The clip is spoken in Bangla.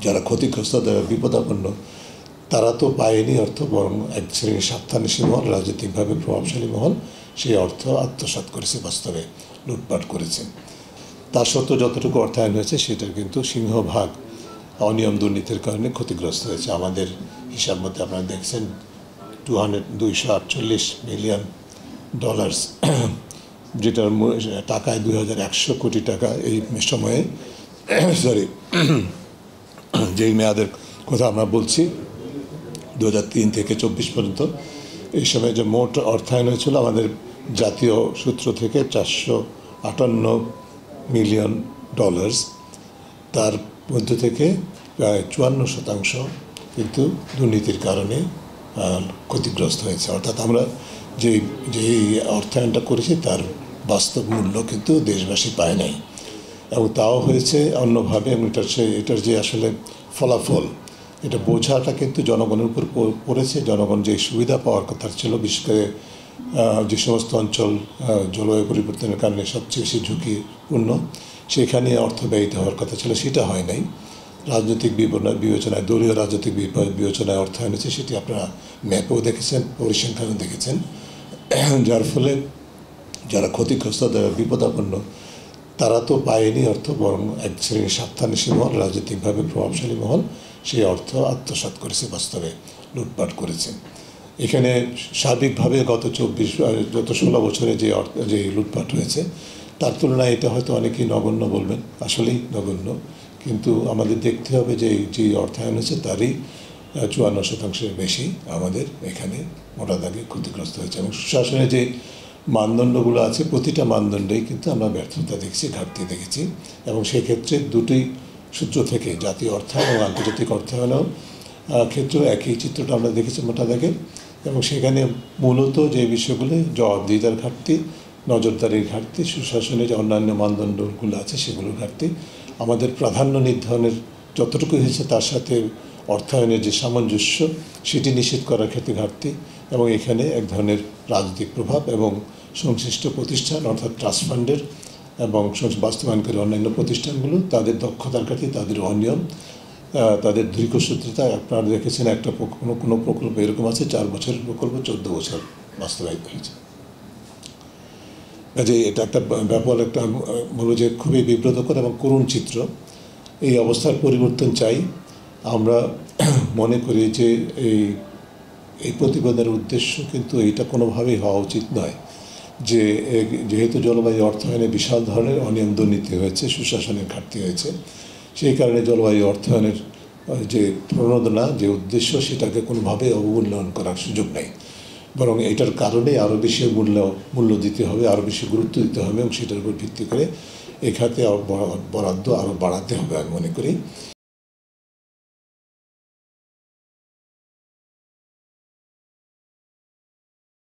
যারা ক্ষতিগ্রস্ত, যারা বিপদাপন্ন, তারা তো পায়নি অর্থ, বরং এক শ্রেণীর স্বার্থান্বেষী মহল, রাজনৈতিকভাবে প্রভাবশালী মহল সেই অর্থ আত্মসাৎ করেছে, বাস্তবে লুটপাট করেছে। তা সত্ত্বেও যতটুকু অর্থায়ন হয়েছে সেটার কিন্তু সিংহভাগ অনিয়ম দুর্নীতির কারণে ক্ষতিগ্রস্ত হয়েছে। আমাদের হিসাব মতে আপনারা দেখছেন $248 মিলিয়ন, যেটার টাকায় 2100 কোটি টাকা এই সময়ে, যেই মেয়াদের কথা আমরা বলছি 2003 থেকে 24 পর্যন্ত, এই সময় যে মোট অর্থায়ন হয়েছিল আমাদের জাতীয় সূত্র থেকে $458 মিলিয়ন, তার মধ্য থেকে প্রায় 54% কিন্তু দুর্নীতির কারণে ক্ষতিগ্রস্ত হয়েছে। অর্থাৎ আমরা যেই অর্থায়নটা করেছি তার বাস্তব মূল্য কিন্তু দেশবাসী পায় নাই, এবং তাও হয়েছে অন্যভাবে। এবং এটার যে আসলে ফলাফল, এটা বোঝাটা কিন্তু জনগণের উপর পড়েছে। জনগণ যে সুবিধা পাওয়ার কথা ছিল, বিশেষ করে যে সমস্ত অঞ্চল জলবায়ু পরিবর্তনের কারণে সবচেয়ে বেশি ঝুঁকিপূর্ণ, সেখানে অর্থ ব্যয়িত হওয়ার কথা ছিল, সেটা হয় নাই। রাজনৈতিক বিবেচনায়, দলীয় রাজনৈতিক বিবেচনায় অর্থায়ন হয়েছে, সেটি আপনারা ম্যাপেও দেখেছেন, পরিসংখ্যানও দেখেছেন। যার ফলে যারা ক্ষতিগ্রস্ত, যারা বিপদাপন্ন, তারা তো পায়নি অর্থ, বরং এক শ্রেণীর স্বার্থান্বেষী মহল, রাজনৈতিকভাবে প্রভাবশালী মহল সেই অর্থ আত্মসাৎ করেছে, বাস্তবে লুটপাট করেছে। এখানে সার্বিকভাবে গত 16 বছরে যে লুটপাট হয়েছে তার তুলনায় এটা হয়তো অনেকেই নগণ্য বলবেন, আসলেই নগণ্য, কিন্তু আমাদের দেখতে হবে যে অর্থায়ন হয়েছে তারই 54% বেশি আমাদের এখানে মোটা দাগে ক্ষতিগ্রস্ত হয়েছে। এবং সুশাসনের যে মানদণ্ডগুলো আছে, প্রতিটা মানদণ্ডেই কিন্তু আমরা ব্যর্থতা দেখছি, ঘাটতি দেখেছি। এবং সেক্ষেত্রে দুটি সূত্র থেকে, জাতীয় অর্থায়ন এবং আন্তর্জাতিক অর্থায়নেও ক্ষেত্রেও একই চিত্রটা আমরা দেখেছি মোটা দাগে। এবং সেখানে মূলত যে বিষয়গুলো, জবাবদিহিতার ঘাটতি, নজরদারির ঘাটতি, সুশাসনের যে অন্যান্য মানদণ্ডগুলো আছে সেগুলোর ঘাটতি, আমাদের প্রাধান্য নির্ধারণের যতটুকু হয়েছে তার সাথে অর্থায়নের যে সামঞ্জস্য সেটি নিশ্চিত করার ক্ষেত্রে ঘাটতি, এবং এখানে এক ধরনের রাজনৈতিক প্রভাব এবং সংশ্লিষ্ট প্রতিষ্ঠান অর্থাৎ ট্রাস্ট ফান্ডের এবং বাস্তবায়নকারী অন্যান্য প্রতিষ্ঠানগুলো তাদের দক্ষতার ঘাটতি, তাদের অনিয়ম, তাদের দীর্ঘসূত্রতা। আপনারা দেখেছেন একটা কোনো প্রকল্প এরকম আছে 4 বছরের প্রকল্প 14 বছর বাস্তবায়িত হয়েছে। কাজে এটা একটা ব্যাপক একটা বলবো যে খুবই বিব্রতকর এবং করুণ চিত্র। এই অবস্থার পরিবর্তন চাই। আমরা মনে করি যে এই প্রতিবেদনের উদ্দেশ্য কিন্তু এইটা কোনোভাবেই হওয়া উচিত নয়, যে যেহেতু জলবায়ু অর্থায়নে বিশাল ধরনের অনিয়ম দুর্নীতি হয়েছে, সুশাসনের ঘাটতি হয়েছে, সেই কারণে জলবায়ু অর্থায়নের যে প্রণোদনা, যে উদ্দেশ্য, সেটাকে কোনোভাবে অবমূল্যায়ন করার সুযোগ নেই। বরং এটার কারণে আরও বেশি মূল্য দিতে হবে, আরও বেশি গুরুত্ব দিতে হবে, এবং সেটার উপর ভিত্তি করে এই খাতে বরাদ্দ আরও বাড়াতে হবে আমি মনে করি।